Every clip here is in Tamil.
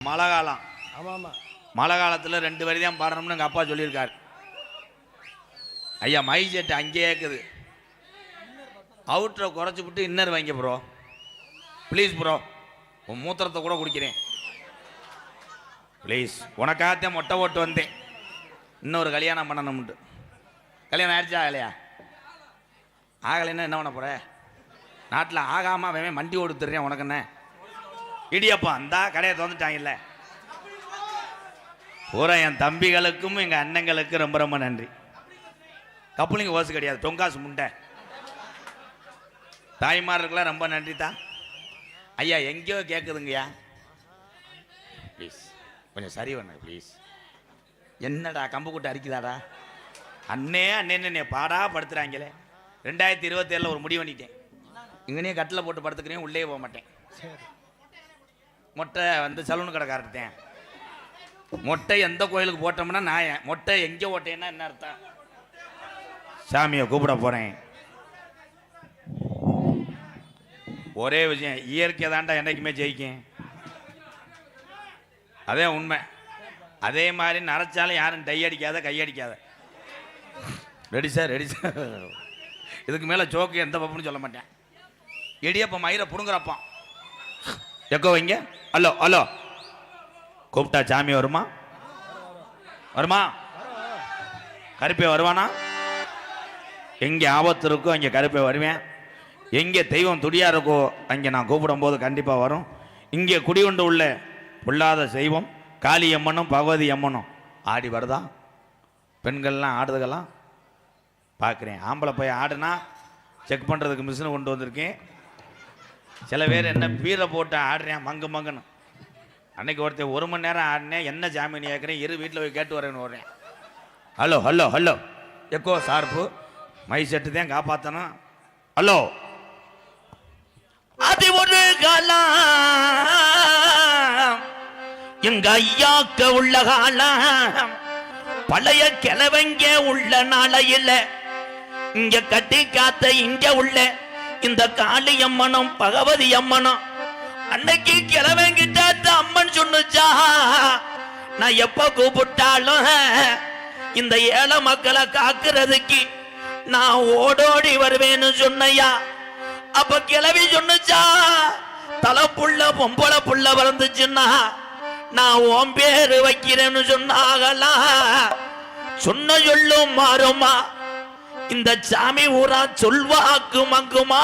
மழை காலம். ஆமாம், மழை காலத்தில் 2 வரி தான் பாடணும்னு எங்கள் அப்பா சொல்லியிருக்காரு. ஐயா மை செட்டு அங்கேயே இருக்குது. அவுட்டரை குறைச்சி விட்டு இன்னர் வாங்க ப்ரோ, ப்ளீஸ் ப்ரோ. உன் மூத்திரத்தை கூட குடிக்கிறேன் ப்ளீஸ். உனக்காகத்தான் மொட்டை ஓட்டு வந்தேன். இன்னொரு கல்யாணம் பண்ணணும்ட்டு. கல்யாணம் ஆயிடுச்சா இல்லையா? ஆகலைன்னா என்ன பண்ண போகிற? நாட்டில் ஆகாமல் அவன் மண்டி ஓடுத்துறேன். உனக்கு என்ன இடியப்பா அந்த கடையை திறந்துட்டாங்கல்ல. பூரா என் தம்பிகளுக்கும் எங்கள் அண்ணங்களுக்கும் ரொம்ப ரொம்ப நன்றி. கப்புளிங்க ஓசு கிடையாது, தொங்காசு முண்டை. தாய்மார்களுக்கெல்லாம் ரொம்ப நன்றி தான். ஐயா எங்கேயோ கேட்குதுங்கய்யா, ப்ளீஸ் கொஞ்சம் சரி பண்ணு ப்ளீஸ். என்னடா கம்பு கூட்ட அரிக்குதாடா? அண்ணே அண்ணே பாடா படுத்துறாங்களே. 2027 ஒரு முடிவு பண்ணிட்டேன். இங்கனே கட்டில் போட்டு படுத்துக்கிறேன், உள்ளே போக மாட்டேன். மொட்டை வந்து சலூனு கடைக்காரட்டேன். மொட்டை எந்த கோயிலுக்கு போட்டோம்னா நான் மொட்டை எங்கே ஓட்டேன்னா என்ன அர்த்தம்? சாமியை கூப்பிட போகிறேன். ஒரே விஷயம், இயற்கை தாண்டா என்றைக்குமே ஜெயிக்கும். அதே உண்மை. அதே மாதிரி நரைச்சாலும் யாரும் டை அடிக்காத, கையடிக்காத. Ready sir, ready sir. இதுக்கு மேலே ஜோக்கு எந்த பப்புன்னு சொல்ல மாட்டேன். இடியப்ப மயிரை புடுங்குறப்பான். எக்கோ வைங்க. ஹலோ ஹலோ கூப்பிட்டா சாமி வருமா? வருமா? கருப்பே வருவானா? எங்கே ஆபத்து இருக்கோ அங்கே கருப்பே வருவேன். எங்கே தெய்வம் துடியா இருக்கோ அங்கே நான் கூப்பிடும்போது கண்டிப்பாக வரும். இங்கே குடிகொண்டு உள்ள பொல்லாத செய்வோம் காளி அம்மனும் பகவதி அம்மனும் ஆடி வருதா? பெண்கள்லாம் ஆடுதுகள்லாம் பார்க்குறேன். ஆம்பளை போய் ஆடுனா செக் பண்ணுறதுக்கு மிஷினை கொண்டு வந்திருக்கேன். சில பேர் என்ன பீரை போட்டு ஆடுறேன் மங்கு மங்குன்னு. அன்னைக்கு ஒருத்தர் 1 மணி நேரம் ஆடினேன். என்ன ஜாமீன் கேட்குறேன், இரு வீட்டில் போய் கேட்டு வரேன்னு வர்றேன். ஹலோ ஹலோ ஹலோ எக்கோ சார்பு மை செட்டு தான் காப்பாற்றணும். ஹலோ அது ஒரு காலம் எங்க ஐயாக்க உள்ள காலம். பழைய கிழவங்க உள்ள நாளையில் இங்க கட்டி காத்த இங்க உள்ள இந்த காளி அம்மனும் பகவதி அம்மனும். அன்னைக்கு கிழவங்கிட்ட அம்மன் சொன்னுச்சா, நான் எப்ப கூப்பிட்டாலும் இந்த ஏழை மக்களை காக்குறதுக்கு நான் ஓடோடி வருவேன்னு சொன்னையா. அப்ப கிளவி சொன்னுச்சா, தலை புள்ள பொம்பளை புள்ள வளர்ந்துச்சுன்னா நான் உன் பேரு வைக்கிறேன்னு சொன்னாங்களா. சொன்ன சொல்லும் மாறுமா? இந்த சாமி ஊரா சொல்வாக்கு மங்குமா?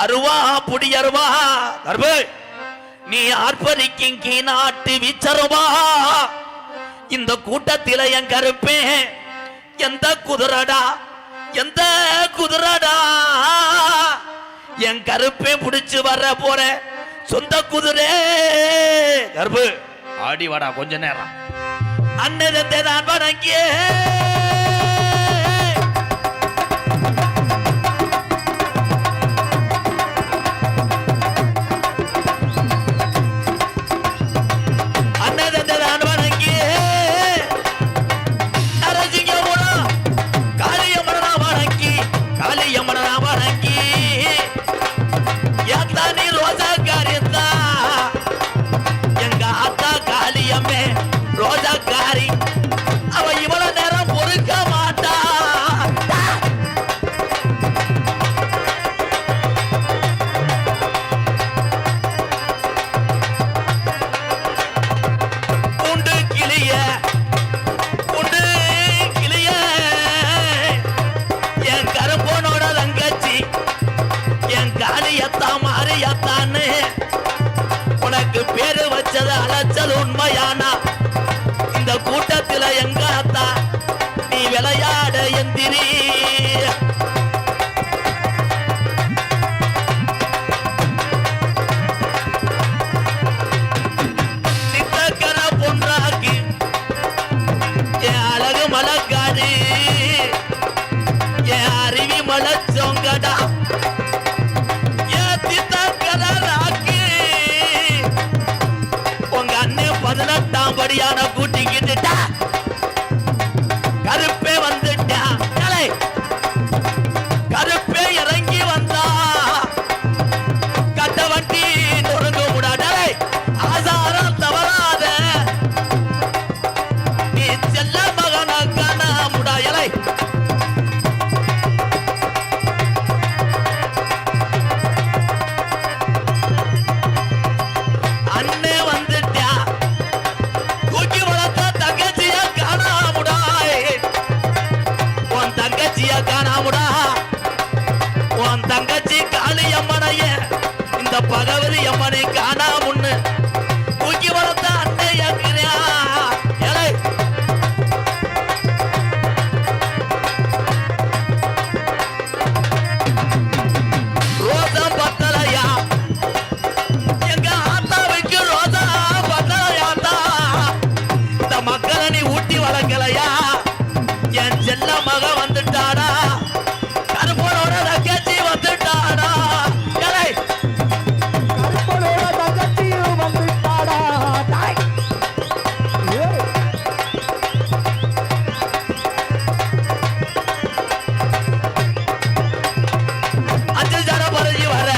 அருவா புடி அருவா கர்பு நீ ஆர்ப்பரிக்கும் கீ நாட்டு விச்சருவா. இந்த கூட்டத்தில என் கருப்பேன் எந்த குதிரடா, எந்த குதிரடா என் கருப்பே பிடிச்சு வர போற சொந்த குதிரை. கருப்பு ஆடி வாடா கொஞ்ச நேரம். அண்ணன் தான் வணங்கியே பேரு வச்சது அழைச்சது உண்மையானா இந்த கூட்டத்தில் எங்க அத்தா நீ விளையாட எந்திரி. நித்தக்கர பொன்றாக்கி என் அழகு மலக்காடு என் அருவி மலச்சோங்கடா. என் தித்தக்கர ராக்கி உங்க அண்ணன் 18 அண்ணே வந்துட்டா தூக்கி வளர்த்த தங்கச்சியா காணாமுடாய் உன் தங்கச்சியா காணாமுடா உன் தங்கச்சி காளி அம்மனைய இந்த பகவதி அம்மனை காணாமுன்னு தூக்கி வளர்த்த அண்ணே ஏற்கிறா ஏழை ரோசா பத்தலையா எங்க ஆத்தாவுக்கு ரோசா பத்தலையாத்தா இந்த மக்களை நீ ஊட்டி வளர்க்கலையா என் செல்ல மக வந்துட்டாடா கருப்பனோட தங்கச்சி வந்துட்டாடா ஏழை கருப்பனோட தங்கச்சியும் வந்துட்டாடா தாய் அஞ்சு ஜன பரஞ்சி வர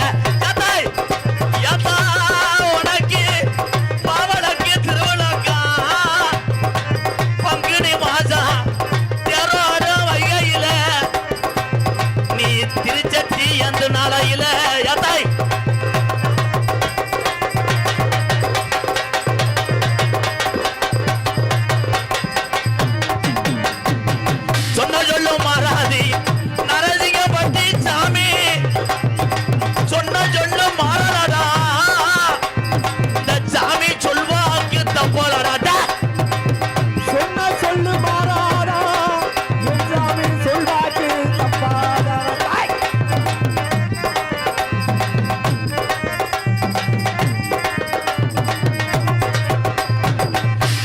ஏத்தாய் ஏத்தா உனக்கு பாவனுக்கு திருவிழாக்கா பங்குனி மாசம் தெரோட வைகையில நீ திருச்சட்டி அந்த நாளையில ஏத்தாய் சொன்ன சொல்லும் மாறாதி நரசிங்கப்பட்டி சாமி சொன்ன சொல்லும் மாறலடா இந்த சாமி சொல்வாக்கு தப்போலடா சொன்ன சொல்லு மாறாடா என்றாமே சொல்வாக்கு தப்பாடா தாய்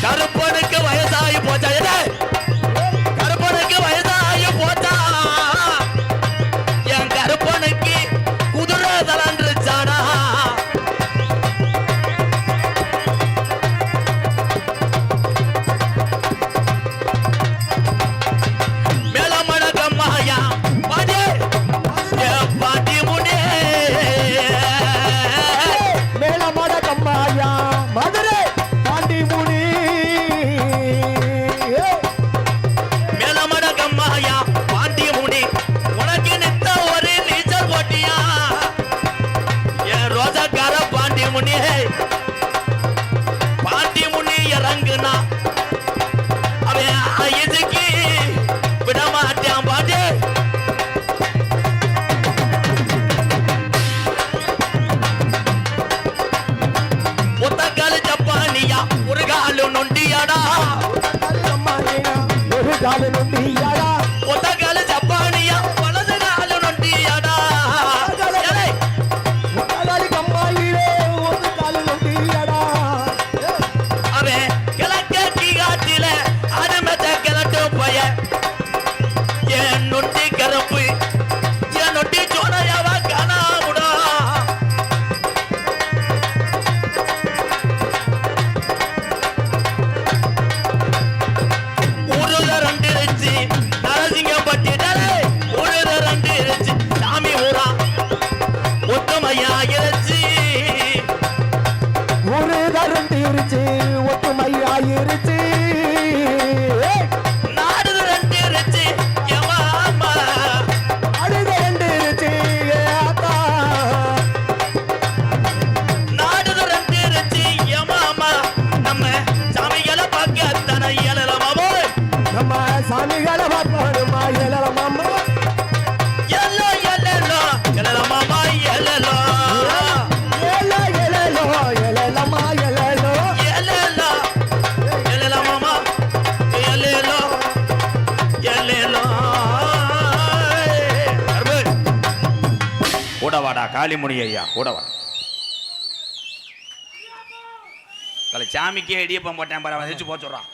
கருப்பனுக்கு வயசாகி போச்சா என்ன கருப்பனுக்கு வயசாகி போச்சா என் கருப்பனுக்கு குதிரை தலன்றுச்சாடா மேலமணக்கம்மாயா பாடி பாட்டி முனே மேலமட கம்மாயா மதுரை பாண்டி முனி மேலமணக்கம்மாயா பாட்டி முனி உனக்கு நித்த ஒரு நீச்சல் போட்டியா என் ரோஜாக்கார பாண்டி முனி பாண்டி முனி இறங்குனா அவன் இதுக்கு விட மாட்டான் பாட்டி ஒத்தக்காலு ஜப்பானியா ஒரு காலு நொண்டியாடா ஒரு கால நொண்டியாடா ஒத்தக்காலு ஜப்பானியா வலது காலு நொண்டியாடா ஏலே, முட்டாளி கம்மாயிலே ஒரு கால நொண்டியாடா அவன் கிழக்க கீகாட்டில அருமத்தை கிழட்டு போய என் நொண்டி கருப்பு என் நொண்டி சோனையாவா காணாமுடா ஊருல ரெண்டு இருந்துச்சு நரசிங்கப்பட்டி ஊருல ரெண்டு இருந்துச்சு சாமி ஊரா ஒத்துமையா இருந்துச்சு ஒரு தரம் தீர்ச்சு ஒத்துமையாயிருச்சு நாடு ரெண்டு இருந்துச்சு எவாமா அடுத ரெண்டு இருச்சு அக்கா நாடு ரெண்டு இருந்துச்சு எமாமா நம்ம சாமிகளை பார்க்க அத்தனை இயலலாமா போய் நம்ம சாமிகளை பார்க்கணுமா எழலமாமா எல்லோ எல்லோ எழலாமா எல்லோ ஏலோ எழலோ எழலமா எழலோ எல்லோ எழலாமா எல்லோ எல்லோ கூடவாடா காளிமுனி ஐயா கூடவா சாமிக்கே இடியப்பம் போட்டேன் பாரு அவன் வச்சு போக சொல்றான்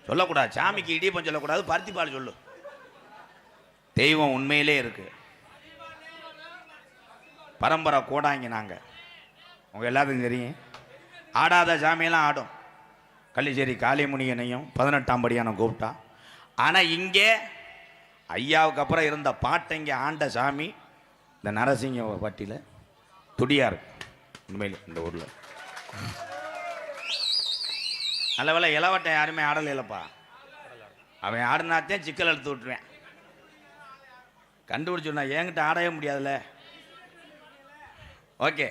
சொல்லக்கூடாது சாமிக்கு இடியப்பம் சொல்லக்கூடாது பருத்தி பால் சொல்லு தெய்வம் உண்மையிலே இருக்கு பரம்பரை கூடாங்க நாங்க உங்க எல்லாத்துக்கும் தெரியும் ஆடாத சாமியெல்லாம் ஆடும் கள்ளிச்சேரி காளிமுனியனையும் 18ஆம் படியான கூப்பிட்டா ஆனால் இங்கே ஐயாவுக்கு அப்புறம் இருந்த பாட்டைங்க ஆண்ட சாமி இந்த நரசிங்க பட்டியில் துடியா இருக்கு உண்மையில் இந்த ஊரில் நல்ல வேலை இளவட்டம் யாருமே ஆடலை இல்லைப்பா அவன் ஆடினாத்தேன் சிக்கல் எடுத்து விட்டுருவேன் கண்டுபிடிச்சுனா என்கிட்ட ஆடவே முடியாதுல்ல ஓகே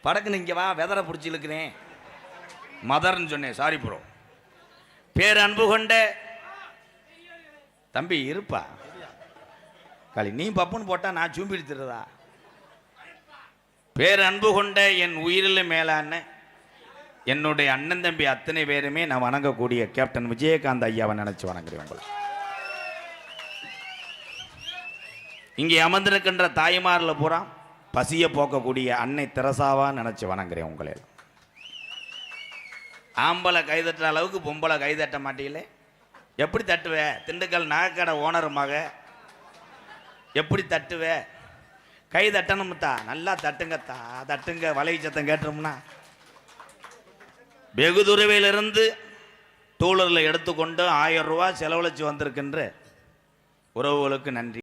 படக்குன்னு இங்கே வா வெதரை பிடிச்சி இழுக்கிறேன். மதர்ன்னு சொன்னேன், சாரி ப்ரோ. பேர் அன்பு கொண்ட தம்பி இருப்பா களி, நீ பப்புன்னு போட்டா நான் சூம்பி எடுத்துறதா? பேர் அன்பு கொண்ட என் உயிரில் மேலான என்னுடைய அண்ணன் தம்பி அத்தனை பேருமே நான் வணங்கக்கூடிய கேப்டன் விஜயகாந்த் ஐயாவை நினைச்சு வணங்குறேன் உங்களை. இங்கே அமர்ந்திருக்கின்ற தாய்மாரில் பூரா பசியை போக்கக்கூடிய அன்னை தெரசாவா நினைச்சு வணங்குறேன் உங்களை. ஆம்பளை கைதட்டுற அளவுக்கு பொம்பளை கைதட்ட மாட்டீங்களே, எப்படி தட்டுவே? திண்டுக்கல் நகைக்கடை ஓனர் மக எப்படி தட்டுவே? கை தட்டணும்த்தா, நல்லா தட்டுங்கத்தா, தட்டுங்க. வலை சத்தம் கேட்டோம்னா வெகு துறவிலிருந்து டூலரில் எடுத்துக்கொண்டு 1000 ரூபா செலவழிச்சு வந்திருக்கின்ற உறவுகளுக்கு நன்றி.